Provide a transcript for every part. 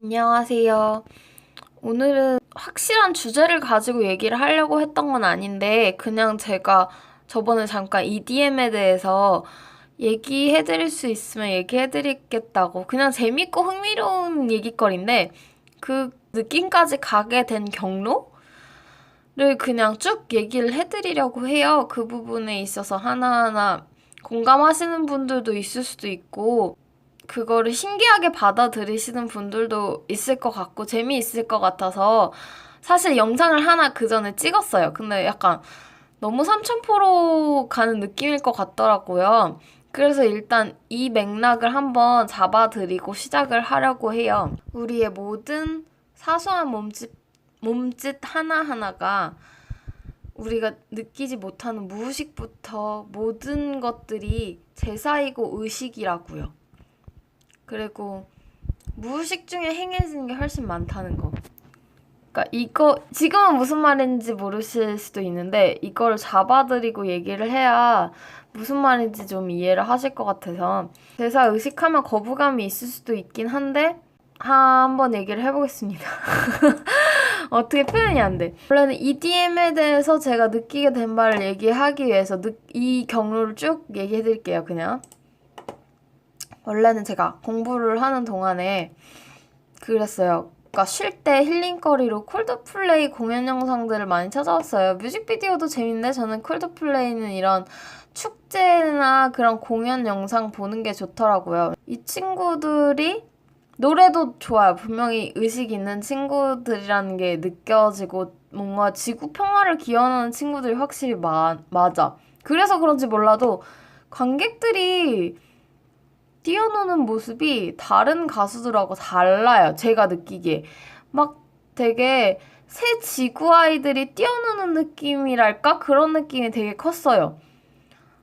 안녕하세요. 오늘은 확실한 주제를 가지고 얘기를 하려고 했던 건 아닌데, 그냥 제가 저번에 잠깐 EDM에 대해서 얘기해드릴 수 있으면 얘기해드리겠다고, 그냥 재밌고 흥미로운 얘기거리인데, 그 느낌까지 가게 된 경로를 그냥 쭉 얘기를 해드리려고 해요. 그 부분에 있어서 하나하나 공감하시는 분들도 있을 수도 있고, 그거를 신기하게 받아들이시는 분들도 있을 것 같고 재미있을 것 같아서 사실 영상을 하나 그 전에 찍었어요. 근데 약간 너무 삼천포로 가는 느낌일 것 같더라고요. 그래서 일단 이 맥락을 한번 잡아드리고 시작을 하려고 해요. 우리의 모든 사소한 몸짓 하나하나가 우리가 느끼지 못하는 무의식부터 모든 것들이 제사이고 의식이라고요. 그리고 무의식 중에 행해지는 게 훨씬 많다는 거. 그러니까 이거 지금은 무슨 말인지 모르실 수도 있는데 이거를 잡아드리고 얘기를 해야 무슨 말인지 좀 이해를 하실 것 같아서 대사 의식하면 거부감이 있을 수도 있긴 한데 한번 얘기를 해보겠습니다. 어떻게 표현이 안 돼. 원래는 EDM에 대해서 제가 느끼게 된 바를 얘기하기 위해서 이 경로를 쭉 얘기해드릴게요. 그냥 원래는 제가 공부를 하는 동안에 그랬어요. 그러니까 쉴 때 힐링거리로 콜드플레이 공연 영상들을 많이 찾아왔어요. 뮤직비디오도 재밌는데 저는 콜드플레이는 이런 축제나 그런 공연 영상 보는 게 좋더라고요. 이 친구들이 노래도 좋아요. 분명히 의식 있는 친구들이라는 게 느껴지고 뭔가 지구 평화를 기원하는 친구들이 확실히 맞아. 그래서 그런지 몰라도 관객들이 뛰어노는 모습이 다른 가수들하고 달라요. 제가 느끼기에. 막 되게 새 지구 아이들이 뛰어노는 느낌이랄까? 그런 느낌이 되게 컸어요.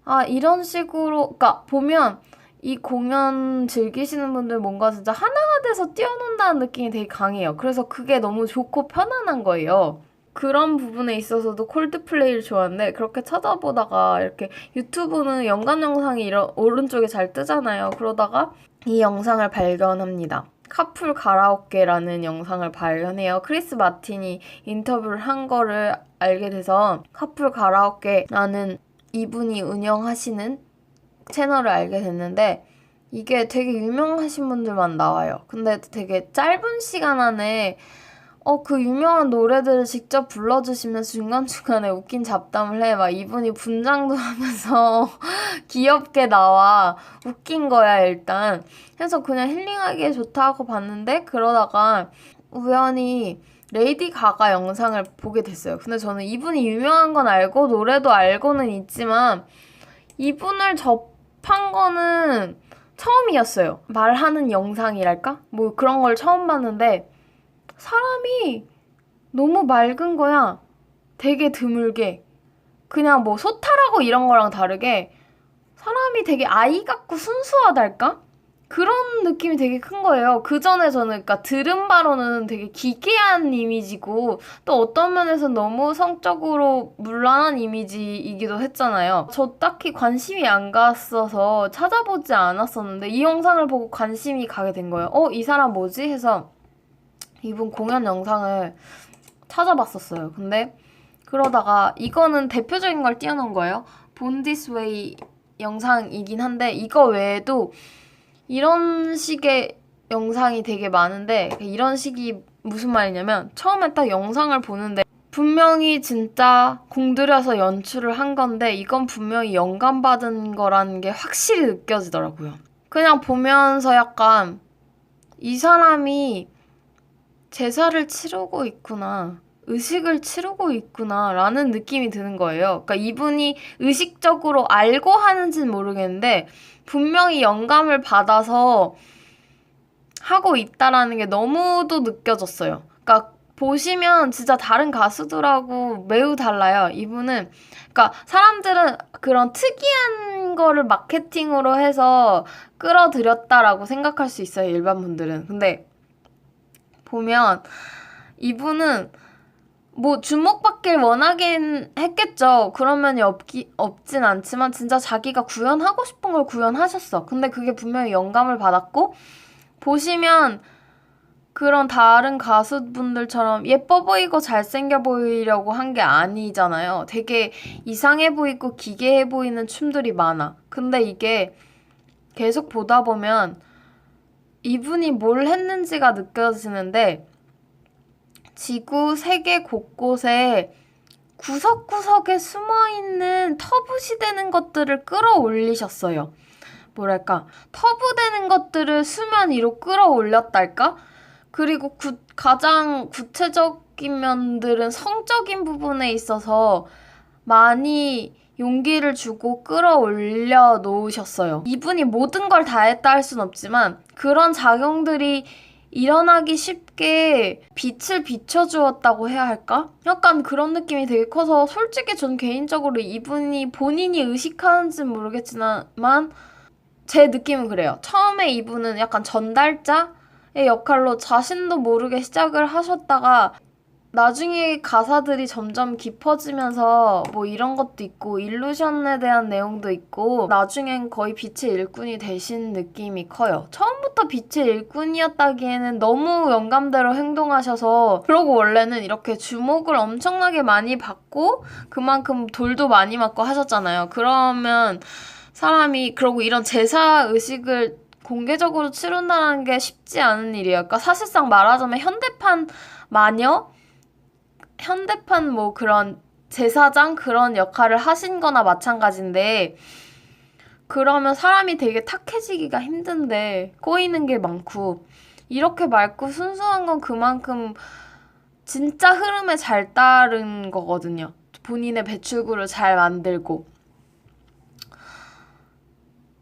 아, 이런 식으로, 그러니까 보면 이 공연 즐기시는 분들 뭔가 진짜 하나가 돼서 뛰어논다는 느낌이 되게 강해요. 그래서 그게 너무 좋고 편안한 거예요. 그런 부분에 있어서도 콜드플레이를 좋아하는데 그렇게 찾아보다가 이렇게 유튜브는 연관 영상이 오른쪽에 잘 뜨잖아요. 그러다가 이 영상을 발견합니다. 카풀 가라오케라는 영상을 발견해요. 크리스 마틴이 인터뷰를 한 거를 알게 돼서 카풀 가라오케라는 이분이 운영하시는 채널을 알게 됐는데 이게 되게 유명하신 분들만 나와요. 근데 되게 짧은 시간 안에 그 유명한 노래들을 직접 불러주시면서 중간중간에 웃긴 잡담을 해. 막 이분이 분장도 하면서 귀엽게 나와. 웃긴 거야, 일단. 그래서 그냥 힐링하기에 좋다 하고 봤는데, 그러다가 우연히 레이디 가가 영상을 보게 됐어요. 근데 저는 이분이 유명한 건 알고, 노래도 알고는 있지만, 이분을 접한 거는 처음이었어요. 말하는 영상이랄까? 뭐 그런 걸 처음 봤는데, 사람이 너무 맑은 거야. 되게 드물게. 그냥 뭐 소탈하고 이런 거랑 다르게 사람이 되게 아이 같고 순수하달까? 그런 느낌이 되게 큰 거예요. 그 전에 저는 그러니까 들은 바로는 되게 기괴한 이미지고 또 어떤 면에서 너무 성적으로 문란한 이미지이기도 했잖아요. 저 딱히 관심이 안 갔어서 찾아보지 않았었는데 이 영상을 보고 관심이 가게 된 거예요. 이 사람 뭐지? 해서 이분 공연 영상을 찾아봤었어요. 근데 그러다가 이거는 대표적인 걸 띄워놓은 거예요. Born This Way 영상이긴 한데 이거 외에도 이런 식의 영상이 되게 많은데 이런 식이 무슨 말이냐면 처음에 딱 영상을 보는데 분명히 진짜 공들여서 연출을 한 건데 이건 분명히 영감받은 거라는 게 확실히 느껴지더라고요. 그냥 보면서 약간 이 사람이 제사를 치르고 있구나. 의식을 치르고 있구나. 라는 느낌이 드는 거예요. 그러니까 이분이 의식적으로 알고 하는지는 모르겠는데, 분명히 영감을 받아서 하고 있다라는 게 너무도 느껴졌어요. 그러니까 보시면 진짜 다른 가수들하고 매우 달라요. 이분은, 그러니까 사람들은 그런 특이한 거를 마케팅으로 해서 끌어들였다라고 생각할 수 있어요. 일반 분들은. 근데 보면 이분은 뭐 주목받길 원하긴 했겠죠. 그런 면이 없진 않지만 진짜 자기가 구현하고 싶은 걸 구현하셨어. 근데 그게 분명히 영감을 받았고 보시면 그런 다른 가수분들처럼 예뻐 보이고 잘생겨 보이려고 한 게 아니잖아요. 되게 이상해 보이고 기괴해 보이는 춤들이 많아. 근데 이게 계속 보다 보면 이분이 뭘 했는지가 느껴지는데 지구 세계 곳곳에 구석구석에 숨어있는 터부시되는 것들을 끌어올리셨어요. 뭐랄까, 터부되는 것들을 수면 위로 끌어올렸달까? 그리고 가장 구체적인 면들은 성적인 부분에 있어서 많이 용기를 주고 끌어올려 놓으셨어요. 이분이 모든 걸 다 했다 할 순 없지만 그런 작용들이 일어나기 쉽게 빛을 비춰주었다고 해야 할까? 약간 그런 느낌이 되게 커서 솔직히 전 개인적으로 이분이 본인이 의식하는지는 모르겠지만 제 느낌은 그래요. 처음에 이분은 약간 전달자의 역할로 자신도 모르게 시작을 하셨다가 나중에 가사들이 점점 깊어지면서 뭐 이런 것도 있고 일루션에 대한 내용도 있고 나중엔 거의 빛의 일꾼이 되신 느낌이 커요. 처음부터 빛의 일꾼이었다기에는 너무 영감대로 행동하셔서 그러고 원래는 이렇게 주목을 엄청나게 많이 받고 그만큼 돌도 많이 맞고 하셨잖아요. 그러면 사람이 그러고 이런 제사 의식을 공개적으로 치룬다는 게 쉽지 않은 일이에요. 그러니까 사실상 말하자면 현대판 뭐 그런 제사장 그런 역할을 하신 거나 마찬가지인데 그러면 사람이 되게 탁해지기가 힘든데 꼬이는 게 많고 이렇게 맑고 순수한 건 그만큼 진짜 흐름에 잘 따른 거거든요. 본인의 배출구를 잘 만들고.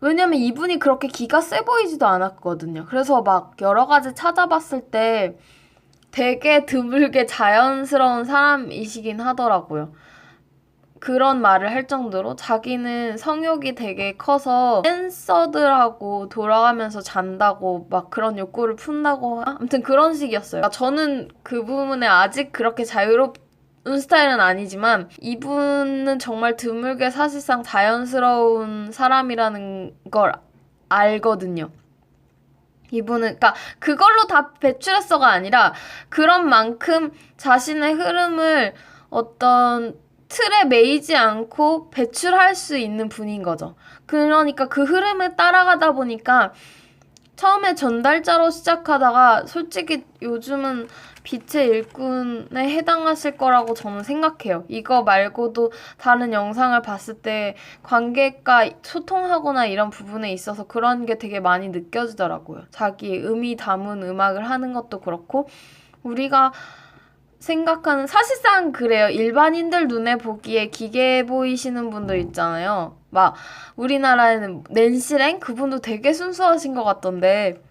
왜냐면 이분이 그렇게 기가 세 보이지도 않았거든요. 그래서 막 여러 가지 찾아봤을 때 되게 드물게 자연스러운 사람이시긴 하더라고요. 그런 말을 할 정도로 자기는 성욕이 되게 커서 댄서들하고 돌아가면서 잔다고 막 그런 욕구를 푼다고 아무튼 그런 식이었어요. 그러니까 저는 그 부분에 아직 그렇게 자유로운 스타일은 아니지만 이분은 정말 드물게 사실상 자연스러운 사람이라는 걸 알거든요. 이분은 그러니까 그걸로 다 배출했어가 아니라 그런 만큼 자신의 흐름을 어떤 틀에 매이지 않고 배출할 수 있는 분인 거죠. 그러니까 그 흐름을 따라가다 보니까 처음에 전달자로 시작하다가 솔직히 요즘은 빛의 일꾼에 해당하실 거라고 저는 생각해요. 이거 말고도 다른 영상을 봤을 때 관객과 소통하거나 이런 부분에 있어서 그런 게 되게 많이 느껴지더라고요. 자기 의미 담은 음악을 하는 것도 그렇고 우리가 생각하는 사실상 그래요. 일반인들 눈에 보기에 기괴해 보이시는 분들 있잖아요. 막 우리나라에는 낸시랭 그분도 되게 순수하신 것 같던데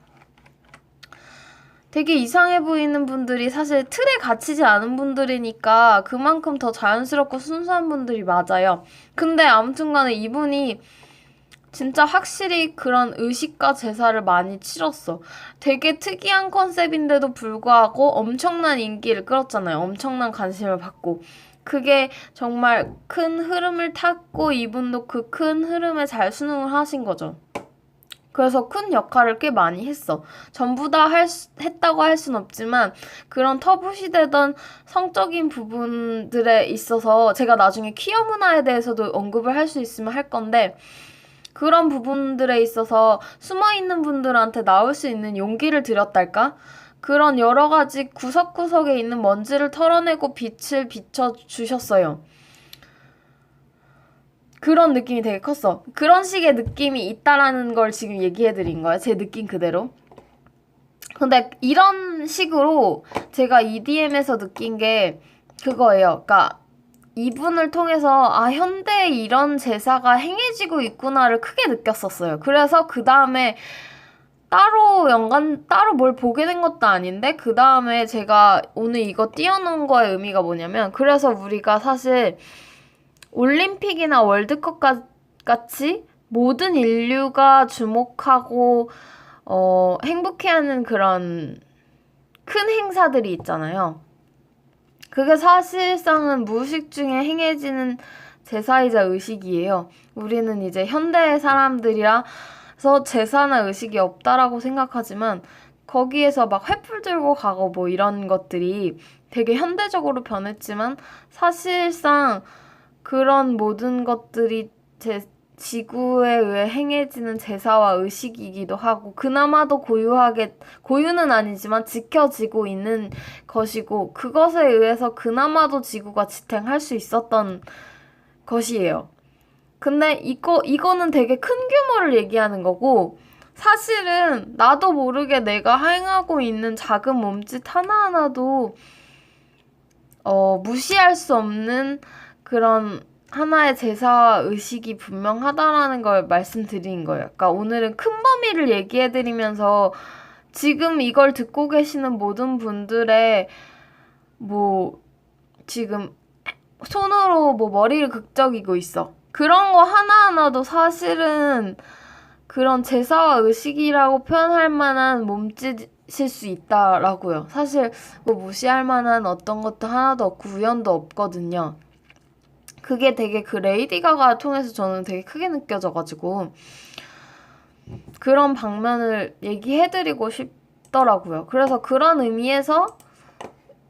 되게 이상해 보이는 분들이 사실 틀에 갇히지 않은 분들이니까 그만큼 더 자연스럽고 순수한 분들이 맞아요. 근데 아무튼간에 이분이 진짜 확실히 그런 의식과 제사를 많이 치렀어. 되게 특이한 컨셉인데도 불구하고 엄청난 인기를 끌었잖아요. 엄청난 관심을 받고. 그게 정말 큰 흐름을 탔고 이분도 그 큰 흐름에 잘 순응을 하신 거죠. 그래서 큰 역할을 꽤 많이 했어. 전부 다 했다고 할 순 없지만 그런 터부시되던 성적인 부분들에 있어서 제가 나중에 퀴어 문화에 대해서도 언급을 할 수 있으면 할 건데 그런 부분들에 있어서 숨어있는 분들한테 나올 수 있는 용기를 드렸달까? 그런 여러 가지 구석구석에 있는 먼지를 털어내고 빛을 비춰주셨어요. 그런 느낌이 되게 컸어. 그런 식의 느낌이 있다라는 걸 지금 얘기해드린 거예요. 제 느낌 그대로. 근데 이런 식으로 제가 EDM에서 느낀 게 그거예요. 그러니까 이분을 통해서 현대에 이런 제사가 행해지고 있구나를 크게 느꼈었어요. 그래서 그 다음에 따로 뭘 보게 된 것도 아닌데 그 다음에 제가 오늘 이거 띄워놓은 거의 의미가 뭐냐면 그래서 우리가 사실 올림픽이나 월드컵 같이 모든 인류가 주목하고 행복해하는 그런 큰 행사들이 있잖아요. 그게 사실상은 무의식 중에 행해지는 제사이자 의식이에요. 우리는 이제 현대 사람들이라서 제사나 의식이 없다라고 생각하지만 거기에서 막 횃불 들고 가고 뭐 이런 것들이 되게 현대적으로 변했지만 사실상 그런 모든 것들이 지구에 의해 행해지는 제사와 의식이기도 하고 그나마도 고유는 아니지만 지켜지고 있는 것이고 그것에 의해서 그나마도 지구가 지탱할 수 있었던 것이에요. 근데 이거는 되게 큰 규모를 얘기하는 거고 사실은 나도 모르게 내가 행하고 있는 작은 몸짓 하나하나도 무시할 수 없는 그런 하나의 제사와 의식이 분명하다라는 걸 말씀드린 거예요. 그러니까 오늘은 큰 범위를 얘기해드리면서 지금 이걸 듣고 계시는 모든 분들의 뭐 지금 손으로 뭐 머리를 극적이고 있어. 그런 거 하나하나도 사실은 그런 제사와 의식이라고 표현할 만한 몸짓일 수 있다라고요. 사실 뭐 무시할 만한 어떤 것도 하나도 없고 우연도 없거든요. 그게 되게 그 레이디 가가 통해서 저는 되게 크게 느껴져가지고 그런 방면을 얘기해드리고 싶더라고요. 그래서 그런 의미에서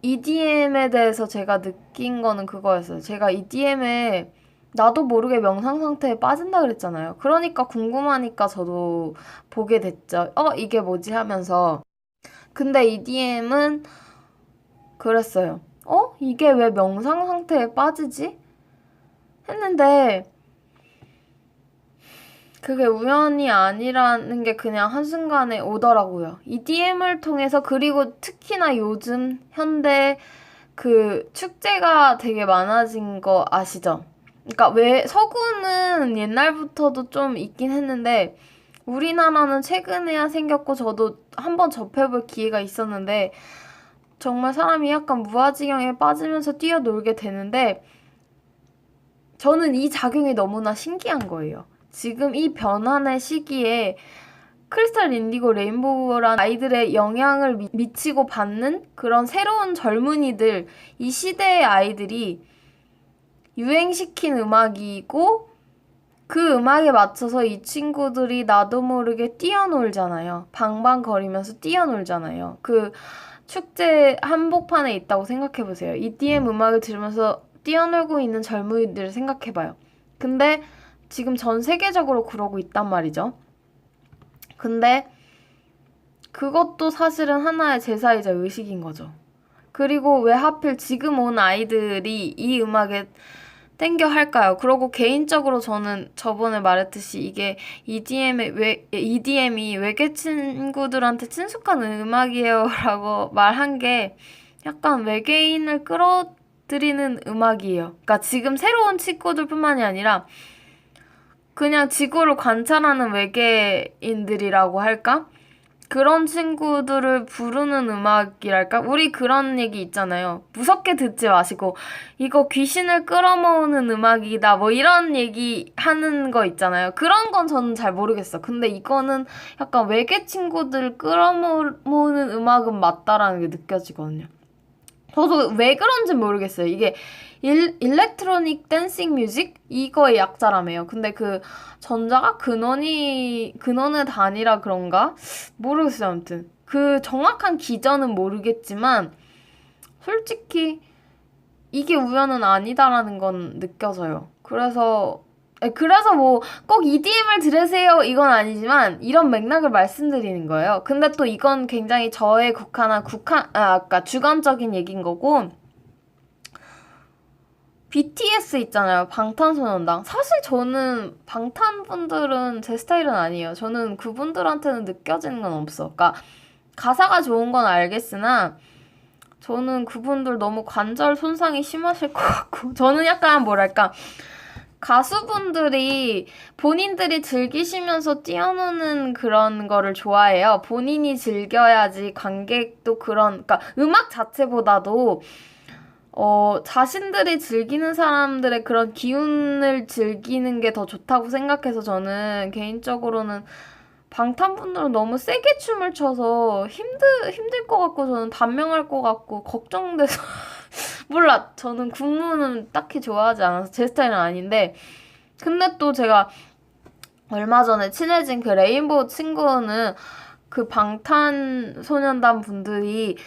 EDM에 대해서 제가 느낀 거는 그거였어요. 제가 EDM에 나도 모르게 명상 상태에 빠진다 그랬잖아요. 그러니까 궁금하니까 저도 보게 됐죠. 이게 뭐지 하면서. 근데 EDM은 그랬어요. 이게 왜 명상 상태에 빠지지? 했는데 그게 우연이 아니라는 게 그냥 한순간에 오더라고요. EDM을 통해서 그리고 특히나 요즘 현대 그 축제가 되게 많아진 거 아시죠? 그러니까 왜 서구는 옛날부터도 좀 있긴 했는데 우리나라는 최근에야 생겼고 저도 한번 접해볼 기회가 있었는데 정말 사람이 약간 무아지경에 빠지면서 뛰어놀게 되는데 저는 이 작용이 너무나 신기한 거예요. 지금 이 변환의 시기에 크리스탈 인디고 레인보우란 아이들의 영향을 미치고 받는 그런 새로운 젊은이들, 이 시대의 아이들이 유행시킨 음악이고 그 음악에 맞춰서 이 친구들이 나도 모르게 뛰어놀잖아요. 방방거리면서 뛰어놀잖아요. 그 축제 한복판에 있다고 생각해보세요. EDM 음악을 들으면서 뛰어놀고 있는 젊은이들을 생각해봐요. 근데 지금 전 세계적으로 그러고 있단 말이죠. 근데 그것도 사실은 하나의 제사이자 의식인 거죠. 그리고 왜 하필 지금 온 아이들이 이 음악에 땡겨 할까요? 그러고 개인적으로 저는 저번에 말했듯이 이게 EDM이 외계 친구들한테 친숙한 음악이에요 라고 말한 게 약간 외계인을 끌어들이는 음악이에요. 그러니까 지금 새로운 친구들뿐만이 아니라 그냥 지구를 관찰하는 외계인들이라고 할까? 그런 친구들을 부르는 음악이랄까? 우리 그런 얘기 있잖아요. 무섭게 듣지 마시고 이거 귀신을 끌어모으는 음악이다 뭐 이런 얘기 하는 거 있잖아요. 그런 건 저는 잘 모르겠어. 근데 이거는 약간 외계 친구들을 끌어모으는 음악은 맞다라는 게 느껴지거든요. 저도 왜 그런지 모르겠어요. 이게 일렉트로닉 댄싱 뮤직? 이거의 약자라며요. 근데 그 전자가 근원의 단위라 그런가? 모르겠어요. 아무튼 그 정확한 기전은 모르겠지만 솔직히 이게 우연은 아니다라는 건 느껴져요. 그래서 뭐 꼭 EDM을 들으세요 이건 아니지만 이런 맥락을 말씀드리는 거예요. 근데 또 이건 굉장히 저에 아까 주관적인 얘기인 거고 BTS 있잖아요. 방탄소년단. 사실 저는 방탄분들은 제 스타일은 아니에요. 저는 그분들한테는 느껴지는 건 없어. 그러니까 가사가 좋은 건 알겠으나 저는 그분들 너무 관절 손상이 심하실 것 같고 저는 약간 뭐랄까 가수분들이 본인들이 즐기시면서 뛰어노는 그런 거를 좋아해요. 본인이 즐겨야지 관객도 그러니까 음악 자체보다도 자신들이 즐기는 사람들의 그런 기운을 즐기는 게 더 좋다고 생각해서 저는 개인적으로는 방탄분들은 너무 세게 춤을 춰서 힘들 것 같고 저는 단명할 것 같고 걱정돼서 몰라. 저는 군무는 딱히 좋아하지 않아서 제 스타일은 아닌데 근데 또 제가 얼마 전에 친해진 그 레인보우 친구는 그 방탄소년단 분들이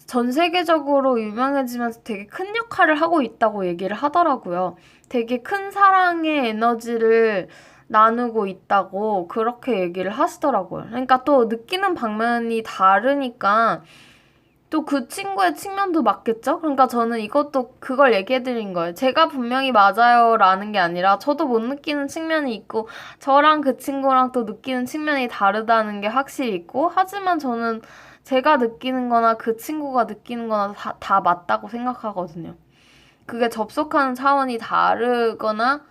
전 세계적으로 유명해지면서 되게 큰 역할을 하고 있다고 얘기를 하더라고요. 되게 큰 사랑의 에너지를 나누고 있다고 그렇게 얘기를 하시더라고요. 그러니까 또 느끼는 방면이 다르니까 또 그 친구의 측면도 맞겠죠? 그러니까 저는 이것도 그걸 얘기해드린 거예요. 제가 분명히 맞아요 라는 게 아니라 저도 못 느끼는 측면이 있고 저랑 그 친구랑 또 느끼는 측면이 다르다는 게 확실히 있고 하지만 저는 제가 느끼는 거나 그 친구가 느끼는 거나 다 맞다고 생각하거든요. 그게 접속하는 차원이 다르거나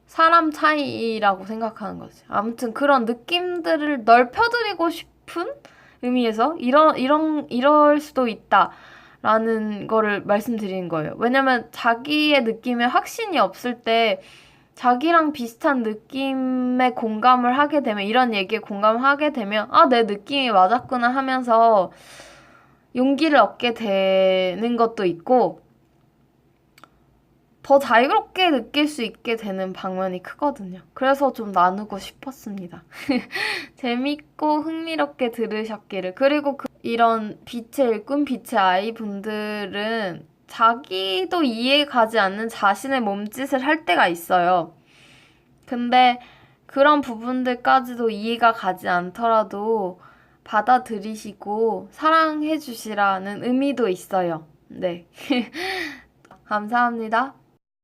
사람 차이라고 생각하는 거지. 아무튼 그런 느낌들을 넓혀드리고 싶은 의미에서 이럴 수도 있다. 라는 거를 말씀드리는 거예요. 왜냐면 자기의 느낌에 확신이 없을 때 자기랑 비슷한 느낌에 공감을 하게 되면, 이런 얘기에 공감을 하게 되면, 아, 내 느낌이 맞았구나 하면서 용기를 얻게 되는 것도 있고, 더 자유롭게 느낄 수 있게 되는 방면이 크거든요. 그래서 좀 나누고 싶었습니다. 재밌고 흥미롭게 들으셨기를. 그리고 이런 빛의 일꾼, 빛의 아이 분들은 자기도 이해 가지 않는 자신의 몸짓을 할 때가 있어요. 근데 그런 부분들까지도 이해가 가지 않더라도 받아들이시고 사랑해 주시라는 의미도 있어요. 네. 감사합니다.